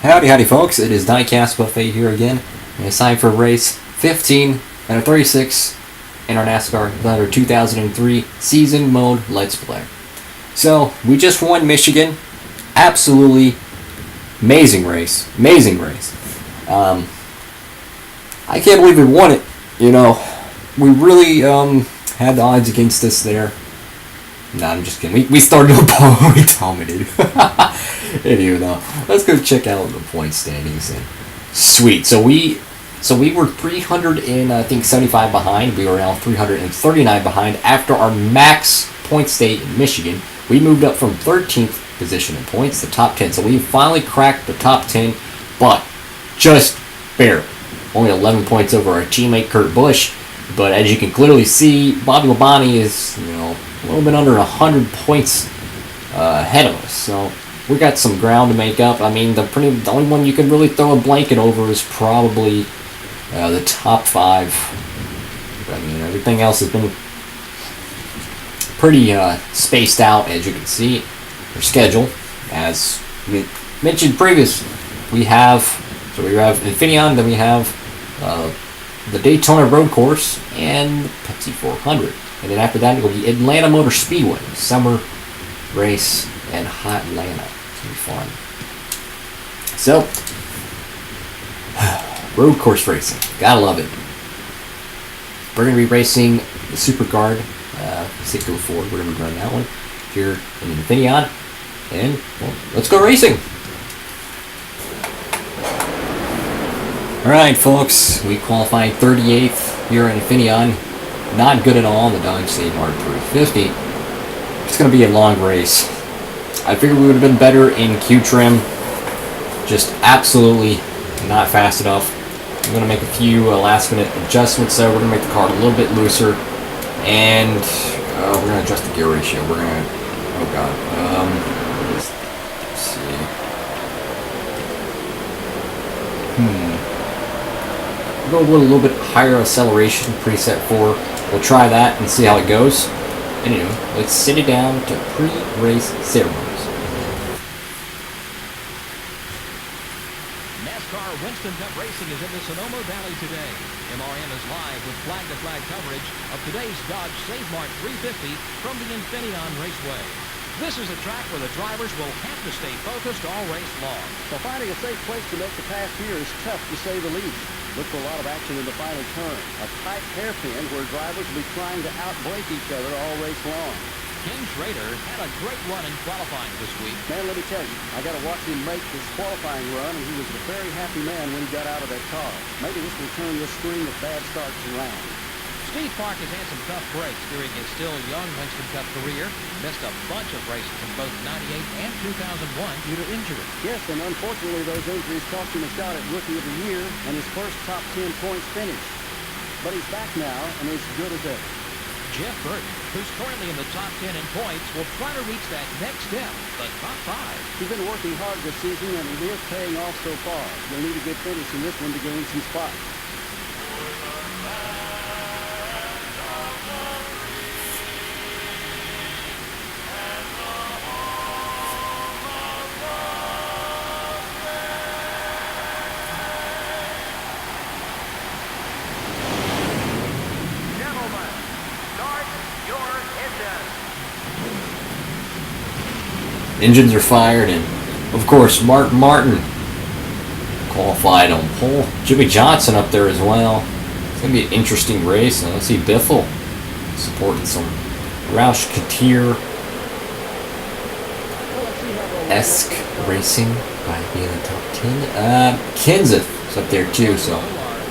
Howdy folks, it is Diecast Buffet here again, and it's time for race 15 out of 36 in our Nascar Thunder 2003 Season Mode Let's Play. So, we just won Michigan. Absolutely amazing race. I can't believe we won it. You know, we really had the odds against us there. Nah, I'm just kidding. We started a ball, we dominated. Anyway, though, let's go check out the point standings. And sweet. So we were 375 behind. We are now 339 behind after our max point state in Michigan. We moved up from 13th position in points to top 10. So we finally cracked the top 10, but just barely. Only 11 points over our teammate Kurt Busch. But as you can clearly see, Bobby Labonte is, a little bit under 100 points ahead of us. So we got some ground to make up. I mean, the only one you can really throw a blanket over is probably the top 5. I mean, everything else has been pretty spaced out, as you can see. Our schedule, as we mentioned previously, we have Infineon, then we have the Daytona Road Course and the Pepsi 400. And then after that, it will be Atlanta Motor Speedway, summer race in hot Atlanta. It's going to be fun. So, road course racing. Gotta love it. We're going to be racing the Supercard, Citgo Ford, whatever we run that one, here in Infineon. And, well, let's go racing. Alright, folks, we qualified 38th here in Infineon. Not good at all in the Dodge State Mart 350. It's going to be a long race. I figured we would have been better in Q trim. Just absolutely not fast enough. I'm going to make a few last minute adjustments there. We're going to make the car a little bit looser. And we're going to adjust the gear ratio. We're going to... Oh, God. Let's see. Go with a little bit higher acceleration preset 4. We'll try that and see how it goes. Anyway, let's sit it down to pre-race ceremonies. Nascar Winston Cup Racing is in the Sonoma Valley today. MRN is live with flag-to-flag coverage of today's Dodge Save Mart 350 from the Infineon Raceway. This is a track where the drivers will have to stay focused all race long. So finding a safe place to make the pass here is tough to say the least. Look for a lot of action in the final turn. A tight hairpin where drivers will be trying to outbrake each other all race long. Ken Schrader had a great run in qualifying this week. Man, let me tell you, I got to watch him make his qualifying run, and he was a very happy man when he got out of that car. Maybe this will turn this string of bad starts around. Steve Park has had some tough breaks during his still young Winston Cup career. Missed a bunch of races in both 98 and 2001 due to injury. Yes, and unfortunately those injuries cost him a shot at Rookie of the Year and his first top 10 points finish. But he's back now and is good as ever. Jeff Burton, who's currently in the top 10 in points, will try to reach that next step, the top 5. He's been working hard this season and it is paying off so far. He'll need a good finish in this one to gain some spots. Engines are fired, and of course Mark Martin qualified on pole. Jimmy Johnson up there as well. It's going to be an interesting race. Now let's see Biffle supporting some Roush Couture-esque racing by being in the top 10. Kenseth is up there too, so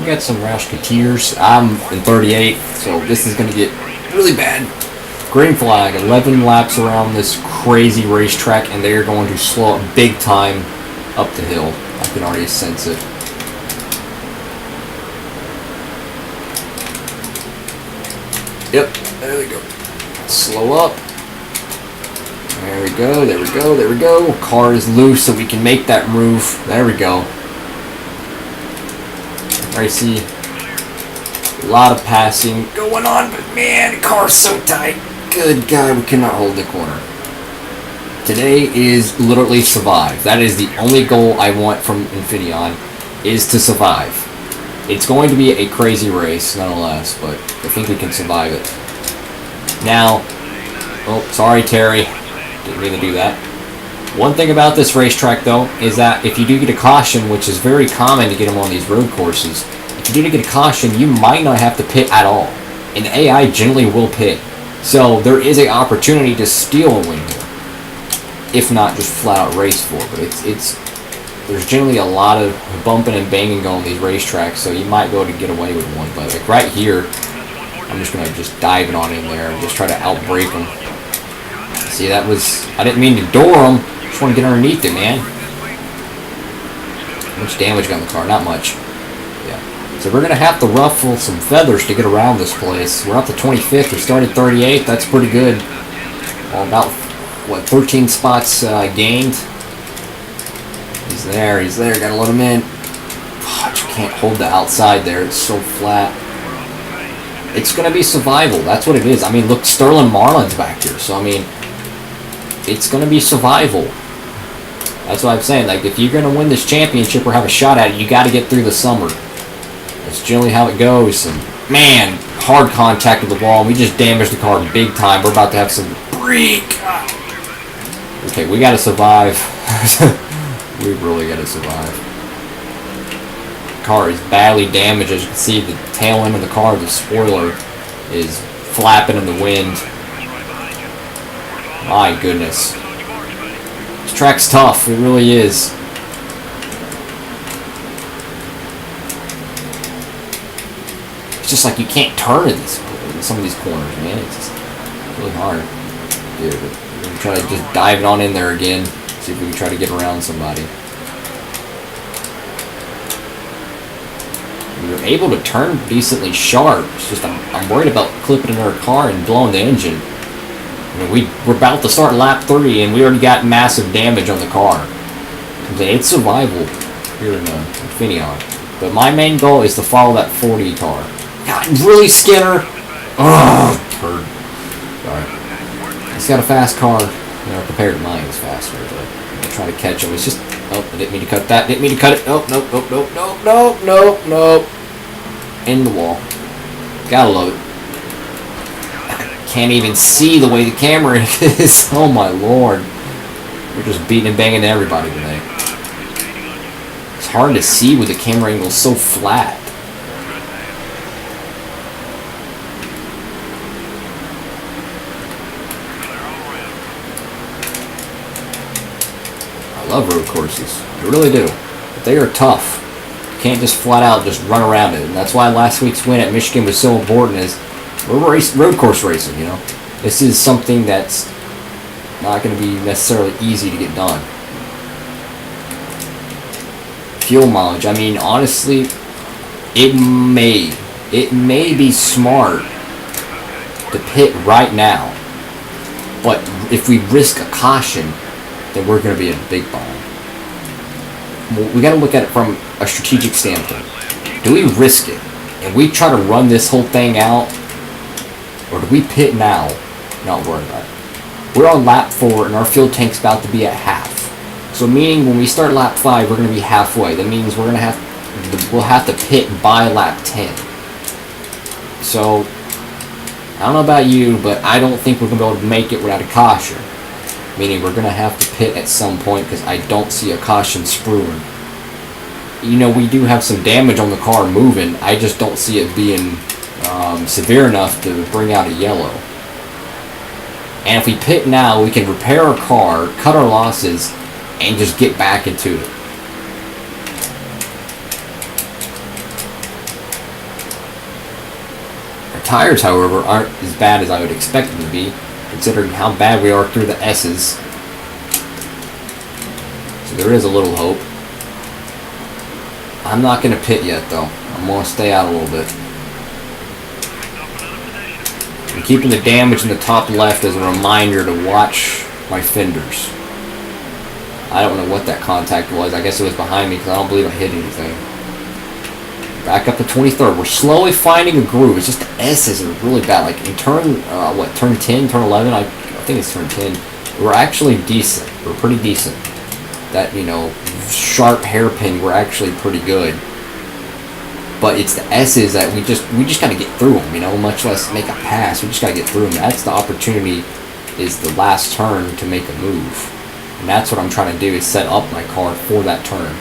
we got some Roush Couture. I'm in 38, so this is going to get really bad. Green flag, 11 laps around this crazy racetrack, and they're going to slow up big time up the hill. I can already sense it. Yep, there we go. Slow up. There we go, there we go, there we go. Car is loose so we can make that move. There we go. I see a lot of passing going on, but man, the car's so tight. Good God, we cannot hold the corner. Today is literally survive. That is the only goal I want from Infineon, is to survive. It's going to be a crazy race, nonetheless, but I think we can survive it. Now, oh, sorry, Terry. Didn't mean to do that. One thing about this racetrack, though, is that if you do get a caution, which is very common to get them on these road courses, if you do get a caution, you might not have to pit at all. And AI generally will pit. So there is an opportunity to steal a win here. If not just flat out race for it. But there's generally a lot of bumping and banging going on these racetracks, so you might be able to get away with one. But like right here, I'm just gonna dive it on in there and just try to outbrake them. See, that was, I didn't mean to door them. Just want to get underneath it, man. How much damage got on the car? Not much. Yeah. So we're gonna have to ruffle some feathers to get around this place. We're up to 25th. We started 38th. That's pretty good. Well, about what, 13 spots gained. He's there. Gotta let him in. Oh, you can't hold the outside there. It's so flat. It's gonna be survival. That's what it is. I mean, look, Sterling Marlin's back here. So I mean, it's gonna be survival. That's what I'm saying. Like, if you're gonna win this championship or have a shot at it, you got to get through the summer. That's generally how it goes. And man, hard contact with the wall. We just damaged the car big time. We're about to have some break. Okay, we gotta survive. We really gotta survive. The car is badly damaged. As you can see, the tail end of the car, the spoiler, is flapping in the wind. My goodness. This track's tough. It really is. It's just like you can't turn in some of these corners, man. It's just really hard. Dude, we're going to try to just dive it on in there again. See if we can try to get around somebody. We were able to turn decently sharp. It's just I'm worried about clipping in our car and blowing the engine. I mean, we're about to start lap 3 and we already got massive damage on the car. It's survival here in Infineon. But my main goal is to follow that 40 car. God, really, Skinner? Ugh, turd. Alright. He's got a fast car. You know, compared to mine, it's faster. But I'm gonna try to catch him. It's just, oh, I didn't mean to cut that. Didn't mean to cut it. Nope, nope, nope, nope, nope, nope, nope, nope. In the wall. Gotta love it. Can't even see the way the camera is. Oh my lord. We're just beating and banging everybody today. It's hard to see with the camera angle so flat. I love road courses. I really do. But they are tough. You can't just flat out just run around it. And that's why last week's win at Michigan was so important, is we're road course racing, you know. This is something that's not going to be necessarily easy to get done. Fuel mileage. I mean, honestly, it may be smart to pit right now, but if we risk a caution, then we're going to be in a big bind. We got to look at it from a strategic standpoint. Do we risk it and we try to run this whole thing out? Or do we pit now? Not worry about it. We're on lap 4 and our fuel tank's about to be at half. So meaning when we start lap 5, we're going to be halfway. That means we'll have to pit by lap 10. So I don't know about you, but I don't think we're going to be able to make it without a caution. Meaning we're going to have to pit at some point because I don't see a caution spruing. You know, we do have some damage on the car moving. I just don't see it being severe enough to bring out a yellow. And if we pit now, we can repair our car, cut our losses, and just get back into it. Our tires, however, aren't as bad as I would expect them to be, considering how bad we are through the S's. So there is a little hope. I'm not going to pit yet, though. I'm going to stay out a little bit. I'm keeping the damage in the top left as a reminder to watch my fenders. I don't know what that contact was. I guess it was behind me because I don't believe I hit anything. Back up to 23rd. We're slowly finding a groove. It's just the S's are really bad. Like in turn 10, turn 11, I think it's turn 10. we're actually decent. We're pretty decent. That, you know, sharp hairpin, we're actually pretty good. But it's the S's that we just got to get through them, you know, much less make a pass. We just got to get through them. That's the opportunity, is the last turn to make a move. And that's what I'm trying to do, is set up my car for that turn.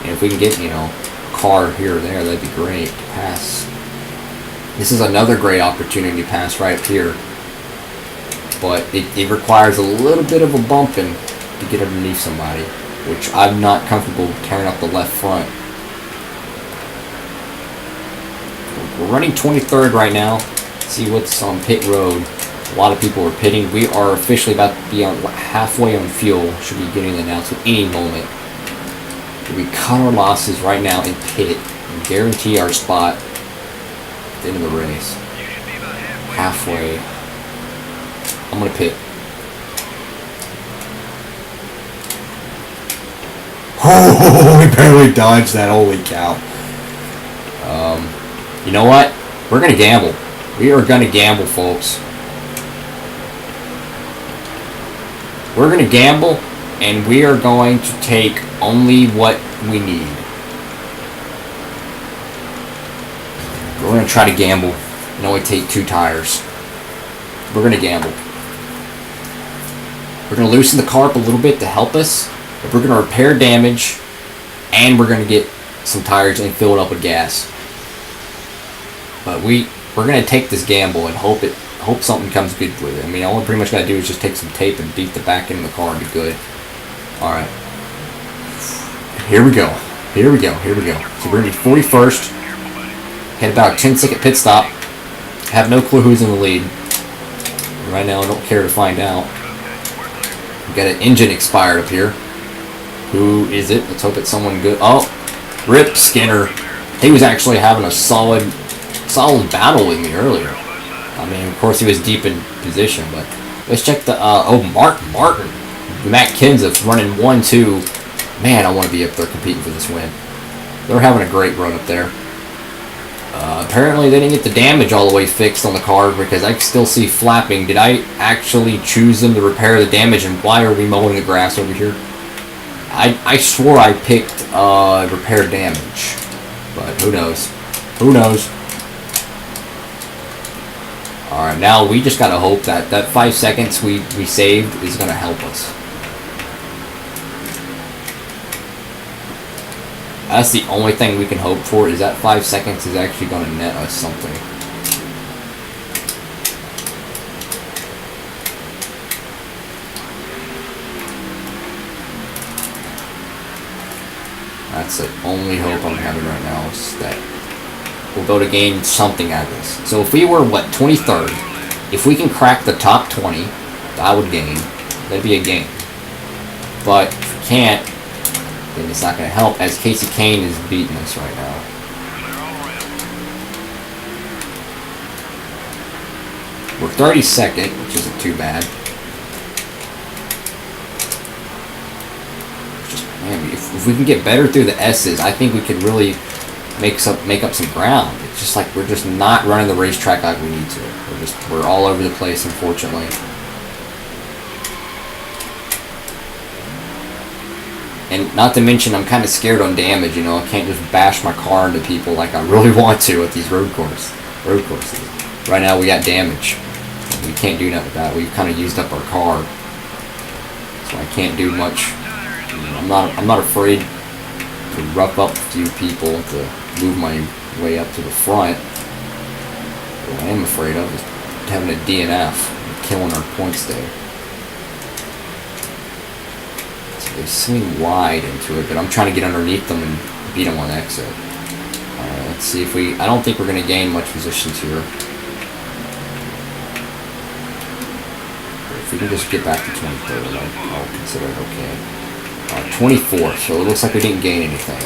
And if we can get, you know, a car here or there, that'd be great to pass. This is another great opportunity to pass right up here. But it requires a little bit of a bumping to get underneath somebody, which I'm not comfortable tearing up the left front. We're running 23rd right now. See what's on pit road. A lot of people are pitting. We are officially about to be on halfway on fuel. Should be getting the announcement any moment. We cut our losses right now in pit and guarantee our spot at the end of the race. Halfway. I'm gonna pit. Oh, we barely dodged that. Holy cow. You know what? We're gonna gamble. We are gonna gamble, folks. We're gonna gamble, and we are going to take only what we need. We're gonna try to gamble and only take 2 tires. We're gonna gamble. We're gonna loosen the car up a little bit to help us. But we're gonna repair damage, and we're gonna get some tires and fill it up with gas. But we're gonna take this gamble and hope something comes good with it. I mean, all we pretty much gotta do is just take some tape and beat the back end of the car and be good. All right. Here we go. Here we go. Here we go. So we're gonna be 41st. Had about a 10-second pit stop. Have no clue who's in the lead. Right now, I don't care to find out. We got an engine expired up here. Who is it? Let's hope it's someone good. Oh, Rip Skinner. He was actually having a solid battle with me earlier. I mean, of course, he was deep in position, but let's check the, Martin. Matt Kenseth running 1-2. Man, I want to be up there competing for this win. They're having a great run up there. Apparently, they didn't get the damage all the way fixed on the car, because I can still see flapping. Did I actually choose them to repair the damage, and why are we mowing the grass over here? I swore I picked repair damage, but who knows? Who knows? Alright, now we just gotta hope that 5 seconds we saved is gonna help us. That's the only thing we can hope for, is that 5 seconds is actually gonna net us something. That's the only hope I'm having right now, is that we'll be able to gain something out of this. So if we were, 23rd? If we can crack the top 20, I would gain. That'd be a gain. But if we can't, then it's not going to help, as Casey Kane is beating us right now. We're 32nd, which isn't too bad. Man, if we can get better through the S's, I think we could really make up some ground. It's just like we're just not running the racetrack like we need to. We're all over the place, unfortunately. And not to mention, I'm kind of scared on damage. You know, I can't just bash my car into people like I really want to at these road courses. Right now, we got damage. We can't do nothing with that. We've kind of used up our car, so I can't do much. I'm not afraid to rough up a few people to move my way up to the front. What I am afraid of is having a DNF and killing our points there. So they swing wide into it, but I'm trying to get underneath them and beat them on exit. Alright, let's see if I don't think we're going to gain much positions here. If we can just get back to 23rd, I'll consider it okay. 24th, so it looks like we didn't gain anything.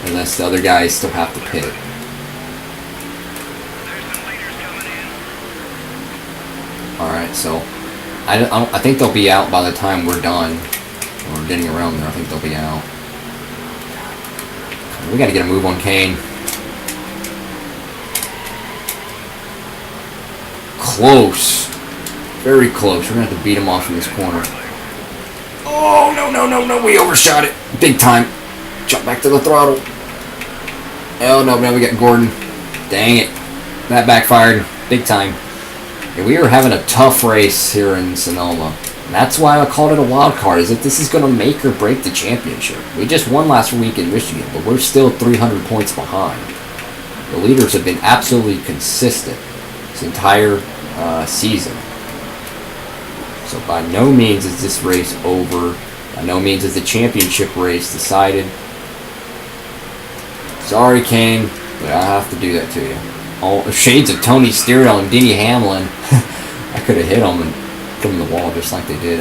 Unless the other guys still have to pit. Alright, so I think they'll be out by the time we're done. Or getting around there, I think they'll be out. We gotta get a move on Kane. Close. Very close. We're going to have to beat him off in this corner. Oh, no. We overshot it. Big time. Jump back to the throttle. Oh, no. Now we got Gordon. Dang it. That backfired. Big time. And we are having a tough race here in Sonoma. And that's why I called it a wild card, is that this is going to make or break the championship. We just won last week in Michigan, but we're still 300 points behind. The leaders have been absolutely consistent this entire season. So by no means is this race over. By no means is the championship race decided. Sorry, Kane, but I have to do that to you. Oh, shades of Tony Sterio and Denny Hamlin. I could have hit them and put them in the wall just like they did.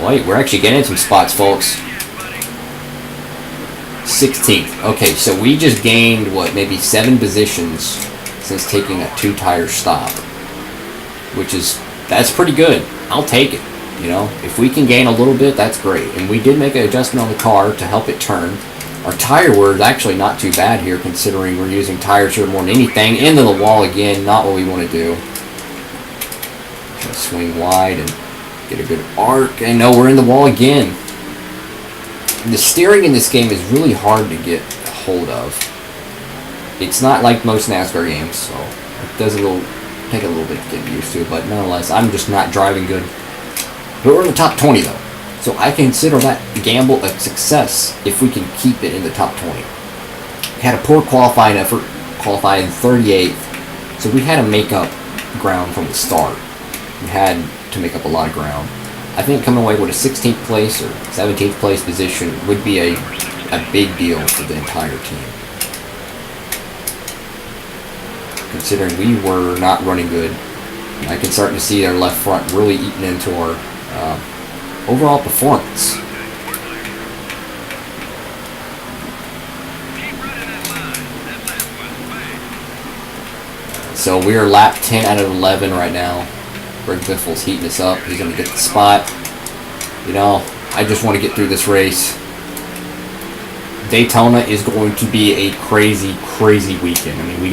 Wait, we're actually getting some spots, folks. 16th. Okay, so we just gained, what, maybe 7 positions since taking that 2-tire stop. That's pretty good. I'll take it. You know, if we can gain a little bit, that's great. And we did make an adjustment on the car to help it turn. Our tire wear is actually not too bad here, considering we're using tires here more than anything. Into the wall again, not what we want to do. Try to swing wide and get a good arc. And no, we're in the wall again. The steering in this game is really hard to get a hold of. It's not like most NASCAR games, so it does take a little bit to get used to, but nonetheless, I'm just not driving good. But we're in the top 20 though, so I consider that gamble a success if we can keep it in the top 20. We had a poor qualifying effort, qualifying 38th, so we had to make up ground from the start. We had to make up a lot of ground. I think coming away with a 16th place or 17th place position would be a big deal for the entire team. Considering we were not running good. I can start to see our left front really eating into our overall performance. So we are lap 10 out of 11 right now. Greg Biffle's heating us up. He's going to get the spot. You know, I just want to get through this race. Daytona is going to be a crazy, crazy weekend. I mean,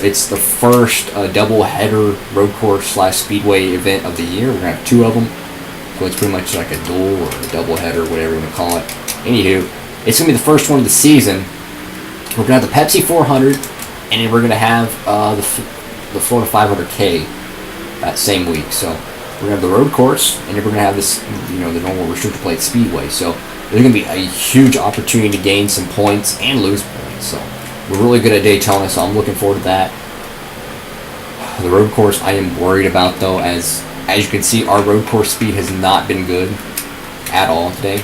it's the first double-header road course / speedway event of the year. We're going to have 2 of them. So it's pretty much like a duel or a double-header, whatever you want to call it. Anywho, it's going to be the first one of the season. We're going to have the Pepsi 400, and then we're going to have the Florida 500K that same week. So we're going to have the road course, and then we're going to have this, the normal restrictor plate speedway. So there's going to be a huge opportunity to gain some points and lose points. So we're really good at Daytona, so I'm looking forward to that. The road course I am worried about, though, as you can see, our road course speed has not been good at all today.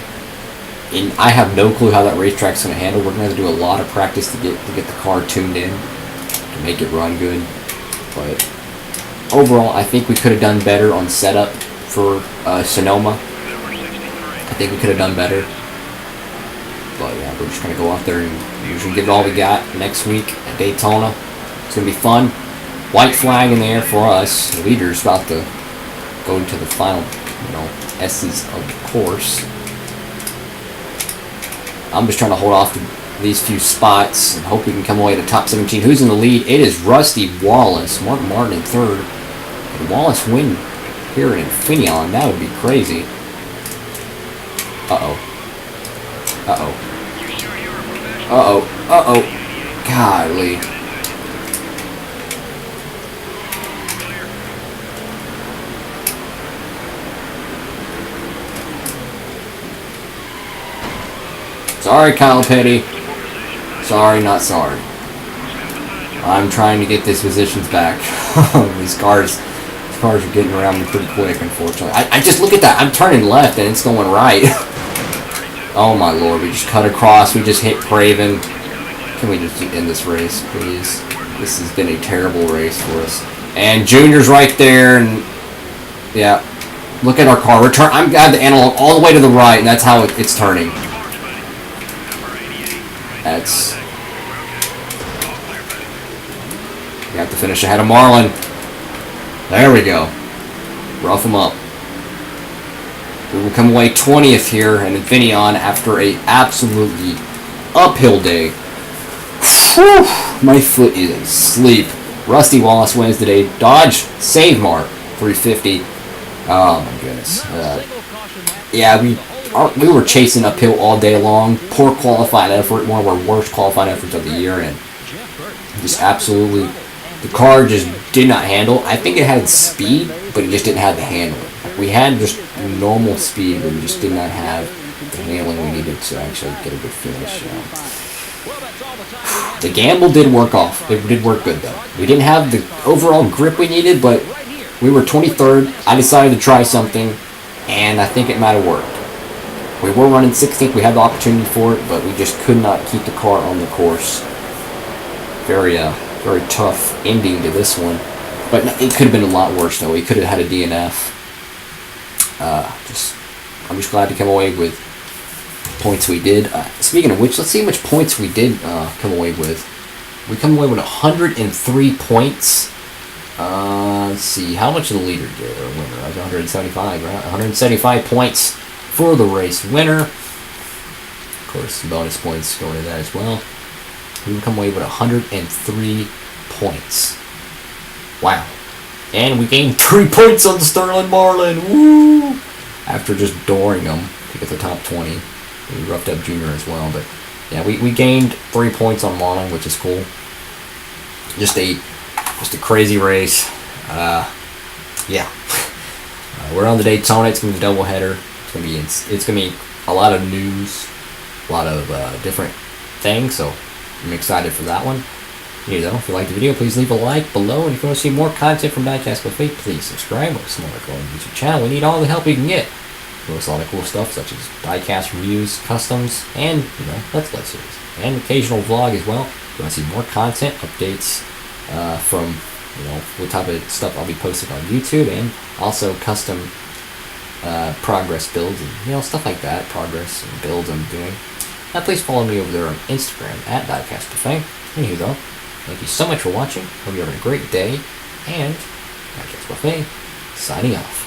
And I have no clue how that racetrack's going to handle. We're going to have to do a lot of practice to get the car tuned in to make it run good. But overall, I think we could have done better on setup for Sonoma. I think we could have done better. But yeah, we're just going to go out there and usually give it all we got next week at Daytona. It's going to be fun. White flag in the air for us. The leader's about to go into the final, essence of the course. I'm just trying to hold off these few spots and hope we can come away to top 17. Who's in the lead? It is Rusty Wallace. Martin in third. And Wallace win here in Infineon. That would be crazy. Uh-oh. Golly. Sorry, Kyle Petty. Sorry, not sorry. I'm trying to get these positions back. These cars are getting around me pretty quick, unfortunately. I just look at that. I'm turning left and it's going right. Oh my lord, we just cut across. We just hit Craven. Can we just end this race, please? This has been a terrible race for us. And Junior's right there, and yeah. Look at our car. I'm got the analog all the way to the right, and that's how it's turning. You have to finish ahead of Marlin. There we go. Rough him up. We will come away 20th here in Infineon after a absolutely uphill day. Whew, my foot is asleep. Rusty Wallace wins today. Dodge, save Mart. 350. Oh my goodness. Yeah, we were chasing uphill all day long. Poor qualifying effort, one of our worst qualifying efforts of the year, and just absolutely, the car just did not handle. I think it had speed, but it just didn't have the handling. We had just normal speed, but we just did not have the handling we needed to actually get a good finish. The gamble did work off. It did work good though. We didn't have the overall grip we needed, but we were 23rd. I decided to try something, and I think it might have worked. We were running 16th. We had the opportunity for it, but we just could not keep the car on the course. Very tough ending to this one. But it could have been a lot worse though. We could have had a DNF. I'm just glad to come away with points we did. Speaking of which, let's see how much points we did come away with. We come away with 103 points. Let's see, how much of the leader did our winner? I was 175, right? 175 points for the race winner. Of course, bonus points going to that as well. We would come away with 103 points. Wow. And we gained 3 points on Sterling Marlin. Woo! After just dooring them to get the top 20. We roughed up Junior as well. But yeah, we gained 3 points on Marlin, which is cool. Just a crazy race. Yeah. We're on the Daytona. It's going to be a doubleheader. It's going to be a lot of news. A lot of different things. So I'm excited for that one. If you like the video, please leave a like below. And if you want to see more content from Diecast Buffet, please subscribe. We're small growing YouTube channel. We need all the help we can get. There's a lot of cool stuff such as diecast reviews, customs, and Let's Play series, and occasional vlog as well. If you want to see more content, updates from what type of stuff I'll be posting on YouTube, and also custom progress builds and stuff like that, progress and builds I'm doing. Please follow me over there on Instagram at Diecast Buffet. Anywho, thank you so much for watching. Hope you're having a great day, and Diecast Buffet signing off.